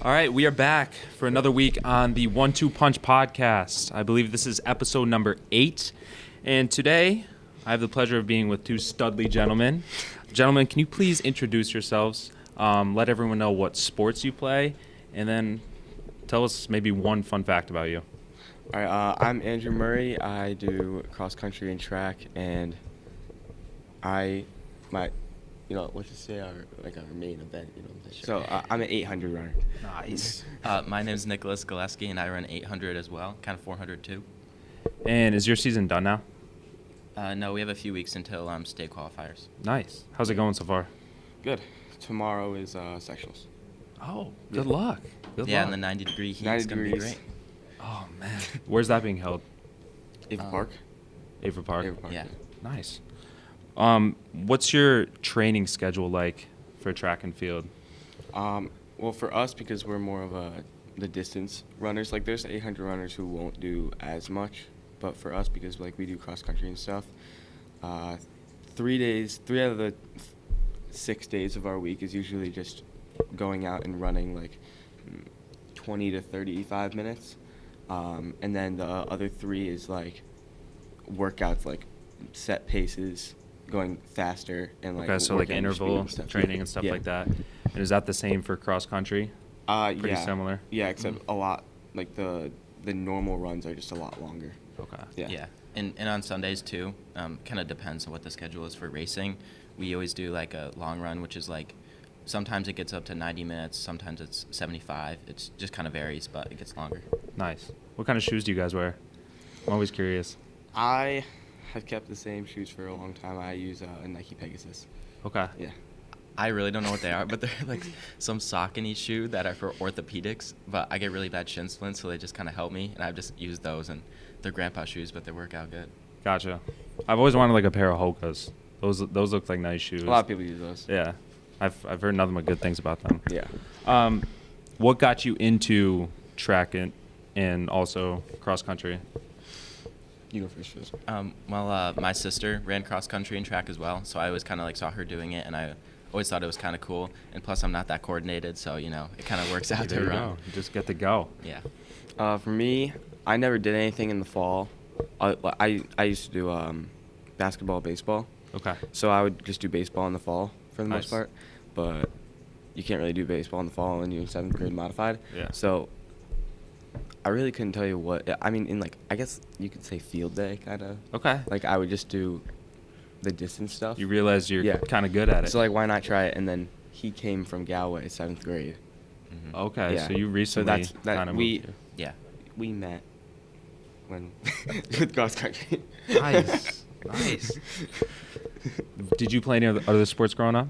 All right, we are back for another week on the 1-2 Punch podcast. I believe this is episode number 8. And today, I have the pleasure of being with two studly gentlemen. Gentlemen, can you please introduce yourselves? Let everyone know what sports you play, and then tell us maybe one fun fact about you. All right, I'm Andrew Murray. I do cross country and track, and let's just say our main event. So I'm an 800 runner. Nice. My name's Nicholas Gillespie, and I run 800 as well, kind of 400 too. And is your season done now? No, we have a few weeks until state qualifiers. Nice. How's it going so far? Good. Tomorrow is sectionals. Oh, good luck. Good Yeah, luck. and the 90-degree heat 90 is going to be degrees. great. Oh, man. Where's that being held? Ava Park. Ava Park. Ava Park. Yeah. Nice. What's your training schedule like for track and field? Well, for us, because we're more of the distance runners, there's 800 runners who won't do as much, but for us, because we do cross country and stuff, 3 out of the 6 days of our week is usually just going out and running 20 to 35 minutes, and then the other 3 is workouts, set paces, going faster, and Okay, so working on your speed interval and stuff. training and stuff Yeah. like that. And is that the same for cross country? Pretty yeah. similar? Yeah, except a lot, the normal runs are just a lot longer. Okay. Yeah. And on Sundays too, kind of depends on what the schedule is for racing. We always do a long run, which is sometimes it gets up to 90 minutes, sometimes it's 75. It just kind of varies, but it gets longer. Nice. What kind of shoes do you guys wear? I'm always curious. I have kept the same shoes for a long time. I use a Nike Pegasus. Okay. Yeah. I really don't know what they are, but they're some Saucony shoe that are for orthopedics, but I get really bad shin splints, so they just kind of help me, and I've just used those, and they're grandpa shoes, but they work out good. Gotcha. I've always wanted a pair of Hokas. Those look like nice shoes. A lot of people use those. Yeah. I've heard nothing but good things about them. Yeah. What got you into track and also cross country? You go first. My sister ran cross country and track as well, so I always kind of saw her doing it, and I always thought it was kind of cool. And plus, I'm not that coordinated, so it kind of works out There to you run. go. You just get to go. Yeah. For me, I never did anything in the fall. I used to do basketball, baseball. Okay. So I would just do baseball in the fall for the Nice. most part, but you can't really do baseball in the fall when you're in 7th grade modified. Yeah. So I really couldn't tell you what. I mean, in I guess you could say field day, kind of. Okay. I would just do the distance stuff. You realize you're Yeah. kind of good at it. So why not try it? And then he came from Galway, 7th grade. Mm-hmm. Okay. Yeah. So you recently kind of we Yeah. we met when with cross country. Nice. Nice. Did you play any other sports growing up?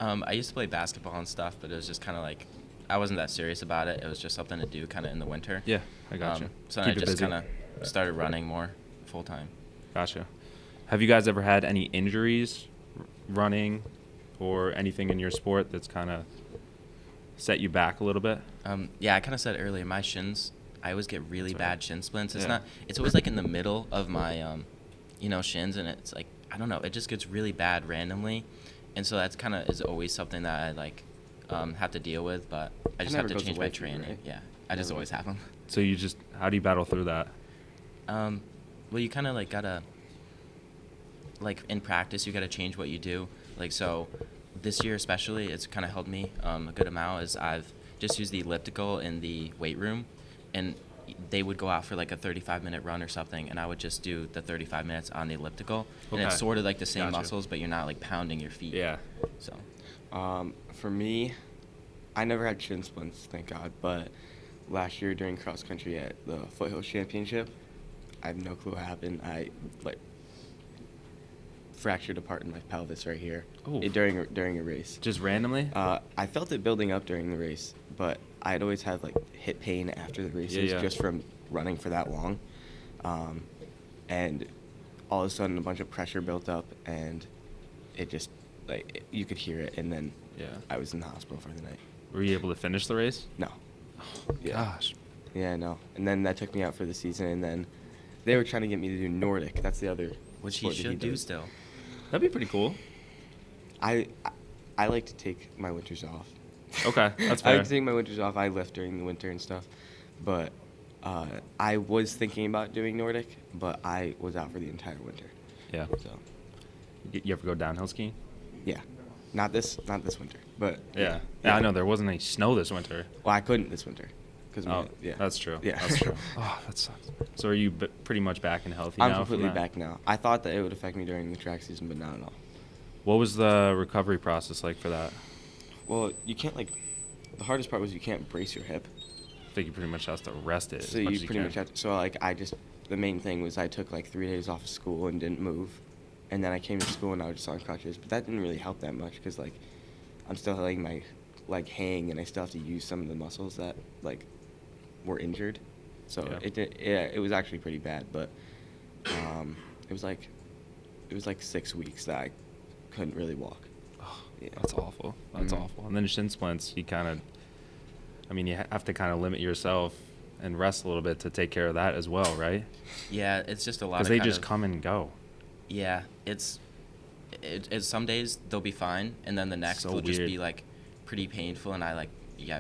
I used to play basketball and stuff, but it was just kind of I wasn't that serious about it. It was just something to do kind of in the winter. Yeah, I gotcha. So Keep I it just busy. kind of started running more full time. Gotcha. Have you guys ever had any injuries running or anything in your sport that's kind of set you back a little bit? Yeah, I kind of said earlier, my shins, I always get really That's right. bad shin splints. Yeah. It's always in the middle of my, shins, and it's I don't know, it just gets really bad randomly. And so that's kind of is always something that I have to deal with, but I just have never to goes change away my for you, training. right? Yeah, I just Never always goes- have them. So how do you battle through that? Well, you kind of gotta, in practice, you gotta change what you do. So this year especially, it's kind of helped me a good amount, is I've just used the elliptical in the weight room, and they would go out for a 35-minute run or something, and I would just do the 35 minutes on the elliptical. And it's Okay. sort of the same Gotcha. muscles, but you're not pounding your feet. Yeah. So. For me, I never had shin splints, thank God. But last year during cross country at the Foothills Championship, I have no clue what happened. I fractured a part in my pelvis right here Oof. during a race. Just randomly? I felt it building up during the race, but I'd always had hip pain after the races Yeah. just from running for that long, and all of a sudden a bunch of pressure built up, and it just you could hear it, and then Yeah. I was in the hospital for the night. Were you able to finish the race? No. Yeah. Gosh. Yeah, no. And then that took me out for the season, and then they were trying to get me to do Nordic. That's the other Which he sport that should do does. still. That'd be pretty cool. I like to take my winters off. Okay, that's I fair. like to take my winters off. I lift during the winter and stuff, but I was thinking about doing Nordic, but I was out for the entire winter. Yeah. So You ever go downhill skiing? yeah, not this winter, but Yeah. Yeah, I know there wasn't any snow this winter. Well, I couldn't this winter because Oh, yeah, that's true. Yeah, That's true. Oh, that sucks. So are you pretty much back and healthy I'm now? from completely that? back now. I thought that it would affect me during the track season, but not at all. What was the recovery process like for that? Well, you can't the hardest part was you can't brace your hip. I think you pretty much have to rest it. So as much you as pretty can. much have to, the main thing was I took 3 days off of school and didn't move, and then I came to school and I was just on crutches. But that didn't really help that much because I'm still letting my leg hang and I still have to use some of the muscles that were injured. So Yeah. it was actually pretty bad. But it was 6 weeks that I couldn't really walk. Oh, Yeah. that's awful. That's Mhm. awful. And then shin splints, you have to kind of limit yourself and rest a little bit to take care of that as well, right? Yeah, it's just a lot. Because of they kind just of- come and go. Yeah, it's some days they'll be fine, and then the next So will just weird. be pretty painful, and I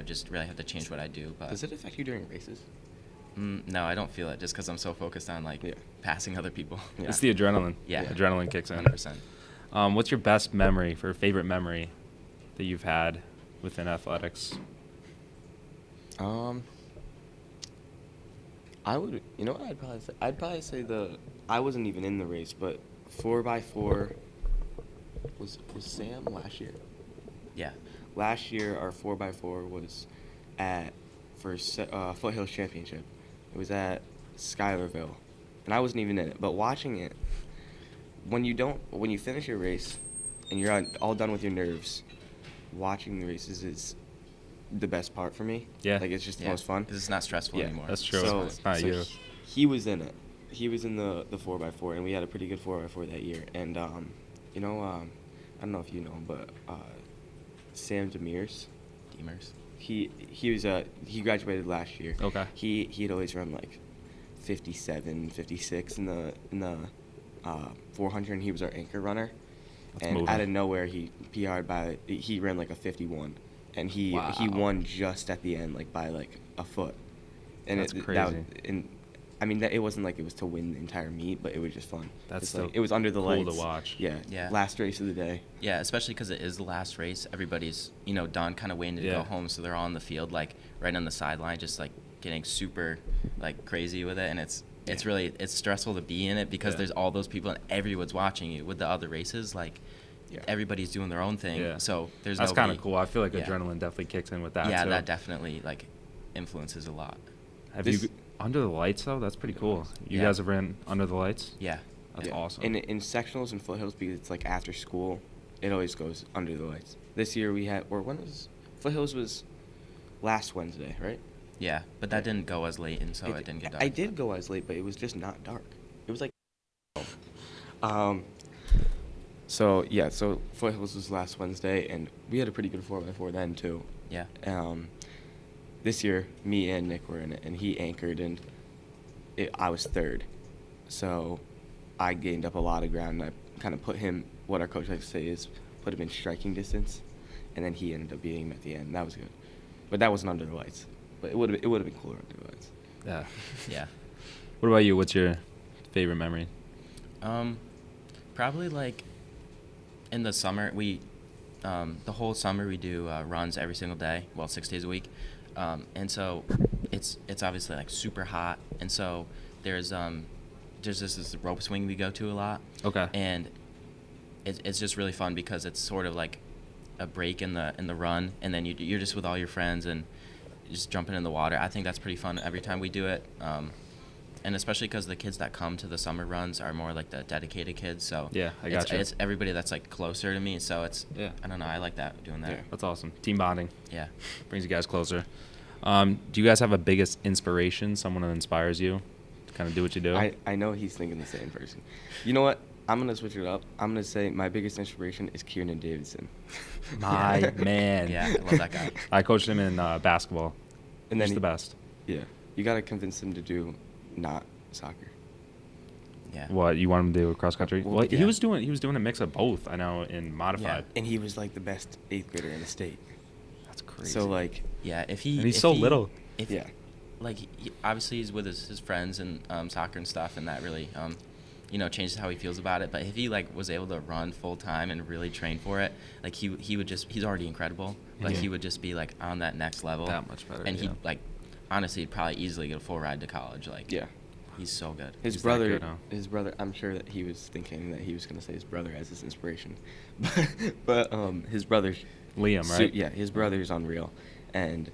just really have to change what I do. But Does it affect you during races? no, I don't feel it just because I'm so focused on Yeah. passing other people. Yeah. It's the adrenaline. Yeah. Adrenaline kicks in. 100%. What's your best memory or favorite memory that you've had within athletics? I would, you know what I'd probably say I wasn't even in the race, but 4x4 was Sam last year. Yeah. Last year our 4x4 was for Foothills Championship. It was at Schuylerville, and I wasn't even in it. But watching it, when you finish your race, and you're all done with your nerves, watching the races is the best part for me. Yeah. It's just the Yeah, most fun. 'cause it's not stressful anymore. That's true. So, It's not so you. He was in it. He was in the 4x4, and we had a pretty good 4x4 that year. And I don't know if you know him, but Sam Demers, Demers. he graduated last year. Okay. He'd always run 57, 56 in the 400, and he was our anchor runner. That's and moving. out of nowhere, he he ran a 51, and he Wow. won just at the end by a foot. And That's that crazy. it wasn't it was to win the entire meet, but it was just fun. That's It's still it was under the cool to lights. watch. Yeah. Yeah. Last race of the day. Yeah, especially because it is the last race. Everybody's, done, kind of waiting to Yeah. go home, so they're all on the field, right on the sideline, just getting super crazy with it, and it's stressful to be in it because Yeah. there's all those people and everyone's watching you. With the other races, Yeah. everybody's doing their own thing, Yeah. so there's That's kind of nobody- cool. I feel like Yeah. adrenaline definitely kicks in with that. Yeah, too. that definitely influences a lot. Have This- you under the lights though? That's pretty cool. You Yeah. guys have ran under the lights? Yeah. That's Yeah. awesome. In sectionals and foothills, because it's after school, it always goes under the lights. This year foothills was last Wednesday, right? Yeah, but that didn't go as late, and so it didn't get dark. I did go as late, but it was just not dark. It was so foothills was last Wednesday, and we had a pretty good 4x4 then too. Yeah. This year, me and Nick were in it, and he anchored, and I was third. So I gained up a lot of ground, and I kind of put him, what our coach likes to say is, put him in striking distance, and then he ended up beating him at the end. That was good. But that wasn't under the lights. But it would have been cooler under the lights. Yeah. Yeah. What about you? What's your favorite memory? Probably in the summer, the whole summer we do runs every single day, 6 days a week, and so it's obviously super hot, and so there's this rope swing we go to a lot. Okay. And it's just really fun because it's sort of a break in the run, and then you're just with all your friends and just jumping in the water. I think that's pretty fun every time we do it. And especially because the kids that come to the summer runs are more the dedicated kids. So Yeah, I gotcha. It's everybody that's closer to me. So Yeah. I don't know. I like doing that. Yeah. That's awesome. Team bonding. Yeah. Brings you guys closer. Do you guys have a biggest inspiration, someone that inspires you to kind of do what you do? I know he's thinking the same person. You know what? I'm going to switch it up. I'm going to say my biggest inspiration is Kieran Davidson. My man. Yeah, I love that guy. I coached him in basketball. And He's then the best. Yeah. You got to convince him to do not soccer. Yeah. What, you want him to do cross country? Well, Well, yeah. he was doing a mix of both. I know in modified. And he was the best 8th grader in the state. That's crazy. crazy. So like, yeah, if he And he's if so he- little. If yeah. like obviously he's with his friends and soccer and stuff, and that really changes how he feels about it. But if he like was able to run full time and really train for it, like he would just, he's already incredible, but Yeah. he would just be like on that next level. That much better, And yeah. he'd like honestly probably easily get a full ride to college. Like Yeah. he's so good. His He's that brother, good, huh? I'm sure that he was thinking that he was going to say his brother as his inspiration. but his brother. Liam, right? Yeah, his brother's unreal. And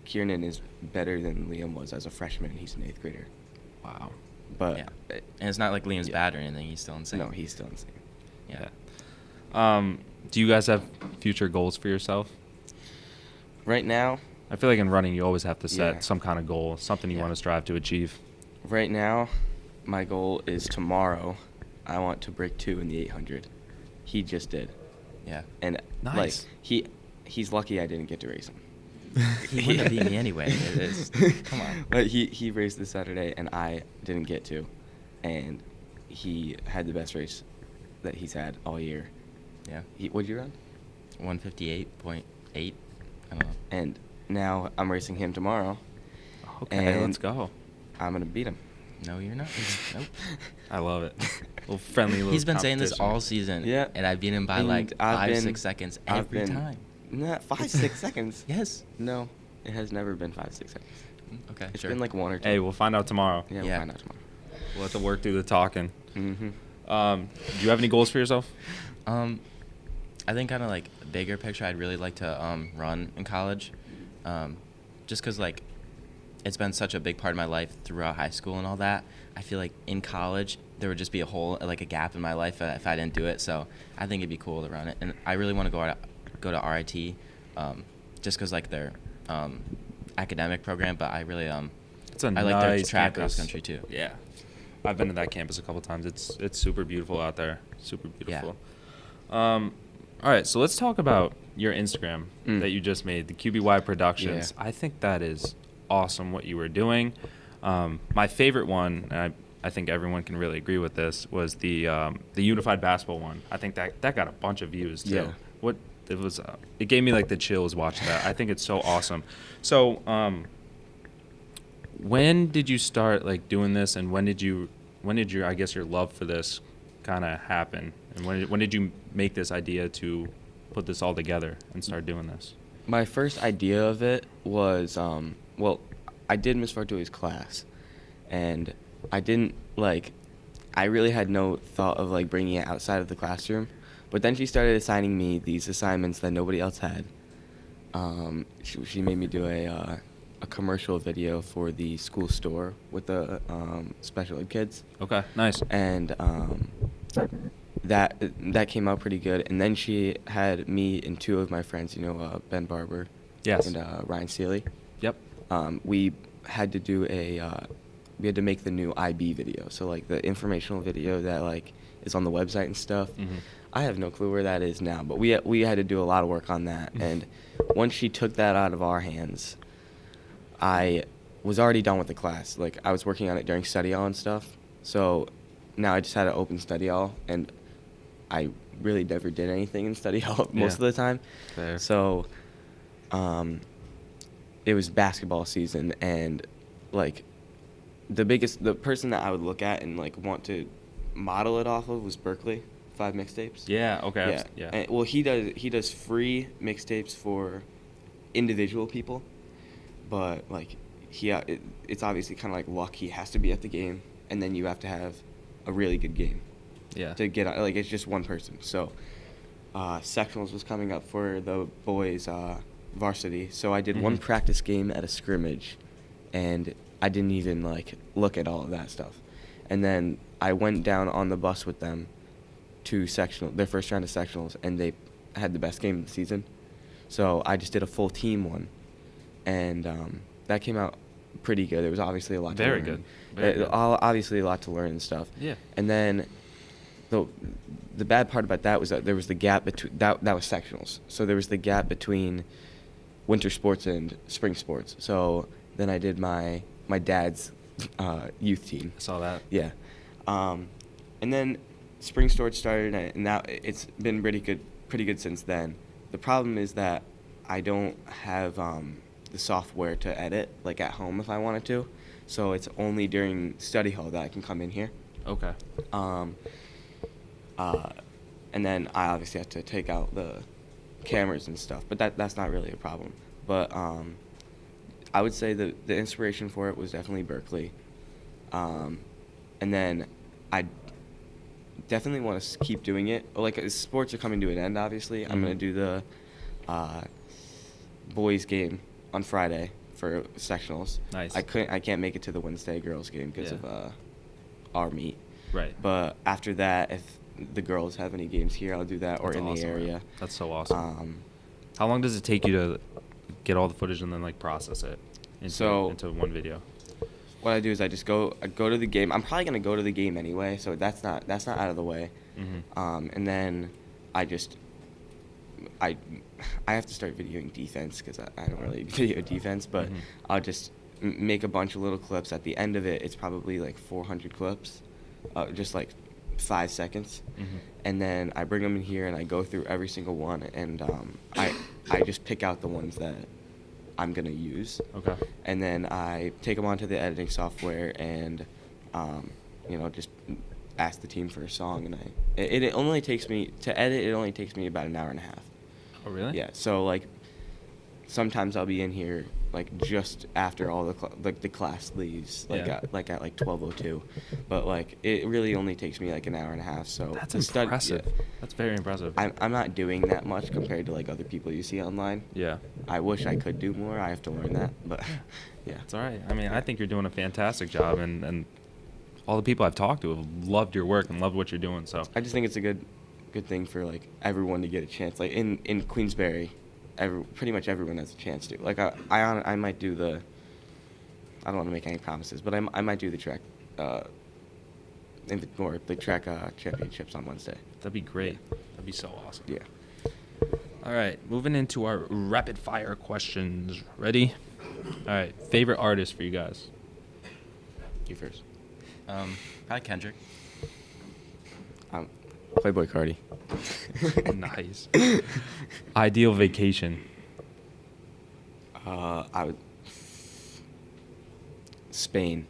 Kieran is better than Liam was as a freshman. He's an 8th grader. Wow. But Yeah. And it's not like Liam's yeah. bad or anything. He's still insane. no, he's still insane. Yeah. Do you guys have future goals for yourself? Right now, I feel like in running, you always have to set Yeah. some kind of goal, something you Yeah. want to strive to achieve. my goal is tomorrow. I want to break 2 in the 800. He just did. Yeah. And Nice. like he's lucky I didn't get to race him. He wouldn't have beat me anyway. It is. Come on. But he raced this Saturday and I didn't get to, and he had the best race that he's had all year. Yeah. What'd you run? 158.8. I don't know. And now I'm racing him tomorrow. Okay, And let's go. I'm gonna beat him. No, you're not. Nope. I love it. Little friendly little He's been saying this competition. all season. Yeah. And I've beat him by And like I've 5-6 been- seconds I've every been- time. Not 5-6 seconds. Yes. No, it has never been 5-6 seconds. Okay. It's sure. been like 1 or 2. Hey, we'll find out tomorrow. Yeah, we'll Yeah. find out tomorrow. We'll have to work through the talking. Mm-hmm. Do you have any goals for yourself? I think kind of like bigger picture, I'd really like to run in college, just because like it's been such a big part of my life throughout high school and all that. I feel like in college there would just be a hole, like a gap in my life if I didn't do it. So I think it'd be cool to run it, and I really want to go to RIT, just because like their academic program. But I really It's a I nice like their track campus. cross country too. Yeah, I've been to that campus a couple times. It's super beautiful out there. Super beautiful. All right, so let's talk about your Instagram that you just made, the QBY Productions. Yeah. I think that is awesome what you were doing. My favorite one, and I think everyone can really agree with this, was the unified basketball one. I think that got a bunch of views too. Yeah. It gave me like the chills watching that. I think it's so awesome. So when did you start like doing this, and when did your I guess your love for this kind of happen, and when did you make this idea to put this all together and start doing this? My first idea of it was, I did Miss Fartui's class, and I didn't, I really had no thought of, bringing it outside of the classroom, but then she started assigning me these assignments that nobody else had. She made me do a commercial video for the school store with the special ed kids. Okay, nice. And that came out pretty good. And then she had me and 2 of my friends, Ben Barber, Yes. and Ryan Seeley. Yep. We had to do we had to make the new IB video, so the informational video that is on the website and stuff. Mhm. I have no clue where that is now, but we had to do a lot of work on that. And once she took that out of our hands, I was already done with the class. I was working on it during study hall and stuff. So now I just had to open study hall, and I really never did anything in study hall most Yeah. of the time. Fair. So it was basketball season, and the person that I would look at and want to model it off of was Berkeley, 5 mixtapes. Yeah. Okay. Yeah. Yeah. And, well, he does free mixtapes for individual people, but it's obviously kind of like luck. He has to be at the game, and then you have to have a really good game Yeah. to get it's just one person. So sectionals was coming up for the boys varsity, so I did one Mhm. practice game at a scrimmage, and I didn't even look at all of that stuff. And then I went down on the bus with them to their first round of sectionals, and they had the best game of the season. So I just did a full team one, and that came out pretty good. There was obviously a lot Very to learn. good. Very good. Obviously a lot to learn and stuff. Yeah. And then the bad part about that was that there was the gap between that was sectionals. So there was the gap between winter sports and spring sports. So then I did my dad's youth team. I saw that. Yeah. And then spring sports started, and now it's been pretty good since then. The problem is that I don't have the software to edit like at home if I wanted to, so it's only during study hall that I can come in here. Okay. And then I obviously have to take out the cameras and stuff, but that's not really a problem. But I would say the inspiration for it was definitely Berkeley. And then I definitely want to keep doing it. Like, sports are coming to an end, obviously. I'm going to do the boys game on Friday for sectionals. Nice. I can't make it to the Wednesday girls game because Yeah. of our meet. Right. But after that, if the girls have any games here, I'll do that, or That's in awesome, the man. area. That's so awesome. Um, How long does it take you to get all the footage and then like process it into one video? what I do is I go to the game. I'm probably gonna go to the game anyway, so that's not out of the way. Mm-hmm. And then I have to start videoing defense because I don't really video defense, but Mhm. I'll just make a bunch of little clips. At the end of it, it's probably like 400 clips, just like 5 seconds. Mhm. And then I bring them in here and I go through every single one, and I just pick out the ones that I'm gonna use. Okay. And then I take them onto the editing software and, just ask the team for a song. And it only takes me to edit. It only takes me about an hour and a half. Oh, really? Yeah. So like, sometimes I'll be in here like just after all the class leaves, like Yeah. at 12:02. But like it really only takes me like an hour and a half. So That's the impressive. That's very impressive. I'm not doing that much compared to like other people you see online. Yeah. I wish I could do more. I have to learn that, but yeah. It's all right. I mean, I think you're doing a fantastic job, and all the people I've talked to have loved your work and loved what you're doing. So I just think it's a good thing for like everyone to get a chance. Like in Queensbury, pretty much everyone has a chance to. Like I might do the. I don't want to make any promises, but I might do the track, the track championships on Wednesday. that'd be great. That'd be so awesome. Yeah. All right, moving into our rapid fire questions. Ready? All right, favorite artist for you guys? You first. Probably Kendrick. Playboy Cardi. Nice. Ideal vacation. I would. Spain.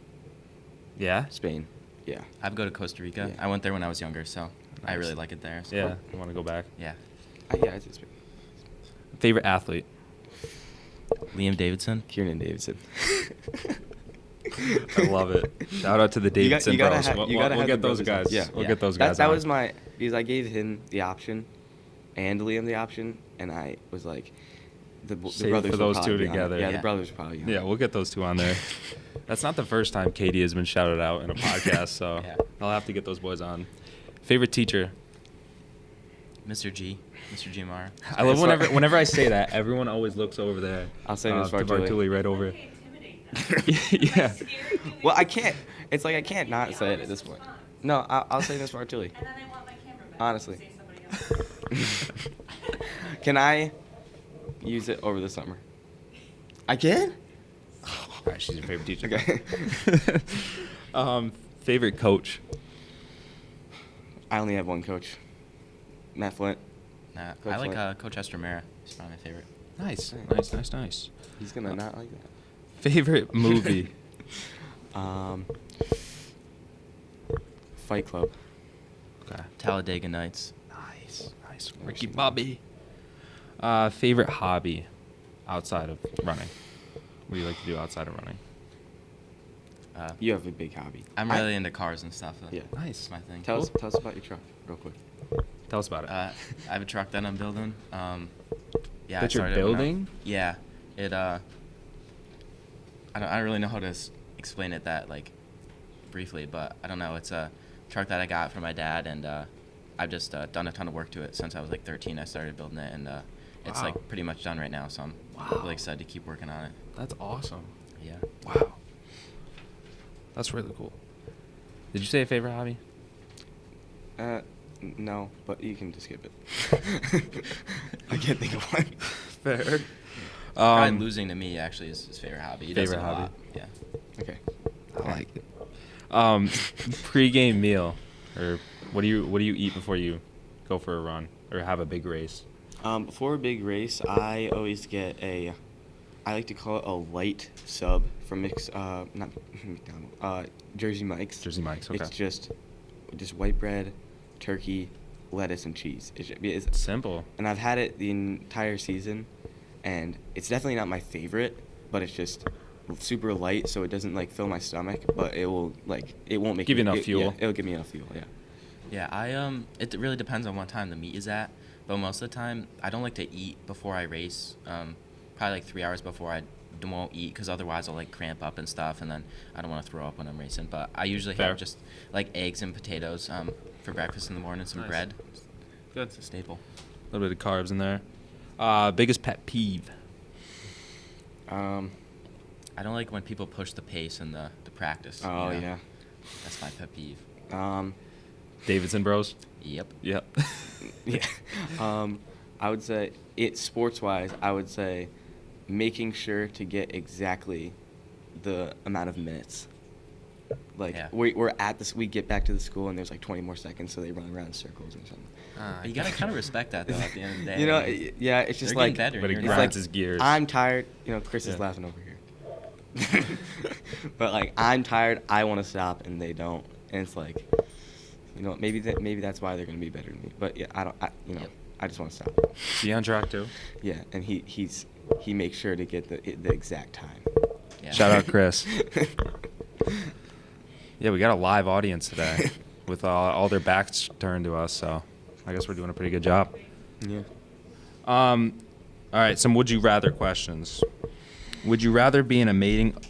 Yeah? Spain. Yeah. I'd go to Costa Rica. Yeah. I went there when I was younger, so I Nice. really like it there. So. Yeah, I want to go back. Yeah. Yeah. I'd say Spain. Favorite athlete? Liam Davidson. Kieran Davidson. I love it. Shout out to the Davidson you gotta bros. ha- We'll, you gotta we'll have get the those brothers on. guys. Yeah. We'll Yeah. get those guys. That on. was because I gave him the option, and Liam the option, and I was like, the Save brothers for will those probably two be on it. together. Yeah, Yeah. the brothers probably. Yeah, we'll get those two on there. That's not the first time Katie has been shouted out in a podcast, so Yeah. I'll have to get those boys on. Favorite teacher? Mr. G. Amara. I love That's whenever I say that, everyone always looks over there. I'll say Ms. to Vartuli. Vartuli right over. Yeah. Yeah. Well, I can't. It's like I can't not say it at this point. No, I'll say Miss Vartuli. And then I want my camera back. Honestly. Say somebody else. Can I use it over the summer? I can. All right, she's your favorite teacher. Okay. Favorite coach? I only have one coach, Matt Flint. Nah, Coach I like Flint. Coach Estromera. He's probably my favorite. Nice, Nice. nice. He's gonna not like that. Favorite movie? Fight Club. Okay. Talladega Nights. Nice. Never Ricky seen that. Bobby. Favorite hobby outside of running? What do you like to do outside of running? You have a big hobby. I'm really into cars and stuff. Yeah. Nice. That's my thing. Tell us about your truck, real quick. Tell us about it. I have a truck that I'm building. Yeah. I That you're started it when building? Yeah. It. I don't really know how to explain it that like briefly, but I don't know. It's a truck that I got from my dad, and I've just done a ton of work to it since I was like 13. I started building it, and it's Wow. like pretty much done right now. So I'm Wow. really excited to keep working on it. That's awesome. Yeah. Wow. That's really cool. Did you say a favorite hobby? No, but you can just skip it. I can't think of one. Fair. Probably losing to me actually is his favorite hobby. He does Favorite it a hobby? lot. Yeah. Okay. I like it. Pre-game meal, or what do you eat before you go for a run or have a big race? Before a big race, I always get I like to call it a light sub from not McDonald's, Jersey Mike's. Jersey Mike's, okay. It's just white bread, turkey, lettuce, and cheese. It's Simple. and I've had it the entire season, and it's definitely not my favorite, but it's just super light, so it doesn't like fill my stomach, but it won't make Give you me- enough fuel. Yeah, it'll give me enough fuel. Yeah. Yeah, it really depends on what time the meet is at, but most of the time I don't like to eat before I race. Probably like 3 hours before I won't eat, because otherwise I'll like cramp up and stuff, and then I don't want to throw up when I'm racing. But I usually Fair. have just like eggs and potatoes for breakfast in the morning, some Nice. bread. Good. It's a staple. A little bit of carbs in there. Biggest pet peeve. I don't like when people push the pace in the practice. you Oh know? yeah. That's my pet peeve. Davidson Bros. Yep. Yep. Yeah. I would say sports-wise, I would say making sure to get exactly the amount of minutes. Like Yeah. we're at this, we get back to the school and there's like 20 more seconds, so they run around in circles or something. You gotta kind of respect that though. At the end of the day, You know, I mean, yeah, it's just they're getting like, better. But he You're it's not. grinds like, his gears. I'm tired. You know, Chris is Yeah. laughing over here. But like, I'm tired. I want to stop, and they don't. And it's like, you know, maybe that's why they're gonna be better than me. But yeah, Yep. I just want to stop. Is he on track too? Yeah, and he makes sure to get the exact time. Yeah. Shout out Chris. Yeah, we got a live audience today with all their backs turned to us, so I guess we're doing a pretty good job. Yeah. All right, some would you rather questions. Would you rather be an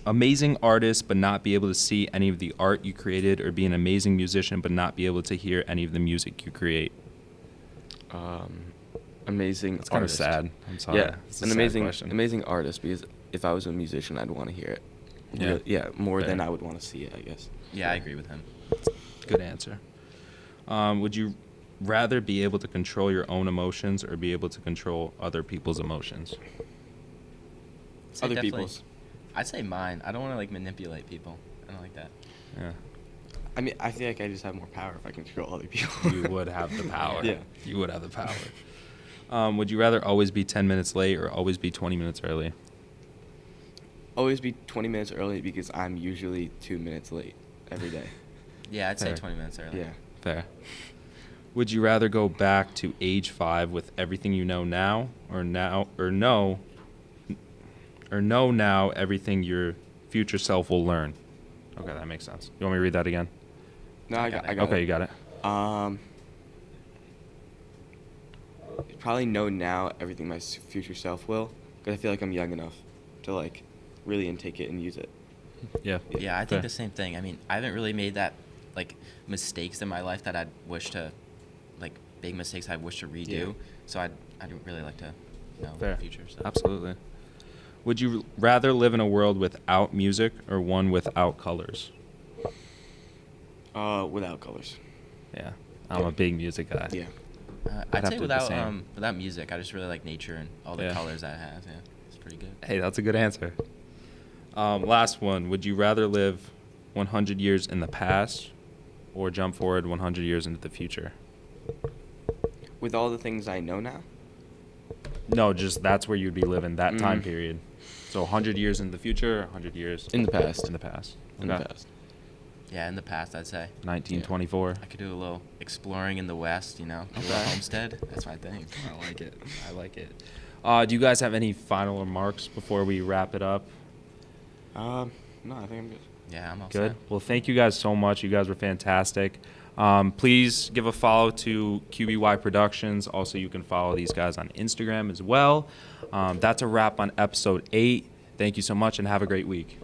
amazing artist but not be able to see any of the art you created, or be an amazing musician but not be able to hear any of the music you create? Amazing. It's kind of artist. sad. I'm sorry. Yeah, It's a an sad question. amazing artist, because if I was a musician, I'd want to hear it. Yeah. Yeah, more than Fair. I would want to see it, I guess. Yeah, I agree with him. Good answer. Would you rather be able to control your own emotions or be able to control other people's emotions? I'd say Other definitely- people's. I'd say mine. I don't want to like manipulate people. I don't like that. Yeah. I mean, I feel like I just have more power if I can control other people. You would have the power. Yeah. You would have the power. Would you rather always be 10 minutes late or always be 20 minutes early? Always be 20 minutes early, because I'm usually 2 minutes late every day. Yeah, I'd say Fair. 20 minutes early. Yeah. Fair. Would you rather go back to age 5 with everything you know now, or know now everything your future self will learn? Okay, that makes sense. You want me to read that again? No, I I got got it. it. Okay, you got it. Probably know now everything my future self will, because I feel like I'm young enough to like really intake it and use it. Yeah. Yeah, I Fair. think the same thing. I mean, I haven't really made that like mistakes in my life that I'd wish to, like big mistakes I wish to redo. Yeah. So I'd really like to know Fair. the future. So. Absolutely. Would you rather live in a world without music or one without colors? Without colors. Yeah. I'm a big music guy. Yeah. I'd have say to do the same. without music. I just really like nature and all the Yeah. colors that it has. Yeah, it's pretty good. Hey, that's a good answer. Last one. Would you rather live 100 years in the past or jump forward 100 years into the future? With all the things I know now. No, just that's where you'd be living, that time Mm. period. So 100 years in the future, 100 years In the past. in the past. In the Okay. past. Yeah, in the past, I'd say 1924. I could do a little exploring in the West. You know, do a little Okay. homestead. That's my thing. I like it. I like it. Do you guys have any final remarks before we wrap it up? No, I think I'm good. Yeah, I'm all Good. set. Well, thank you guys so much. You guys were fantastic. Please give a follow to QBY Productions. Also, you can follow these guys on Instagram as well. That's a wrap on episode 8. Thank you so much and have a great week.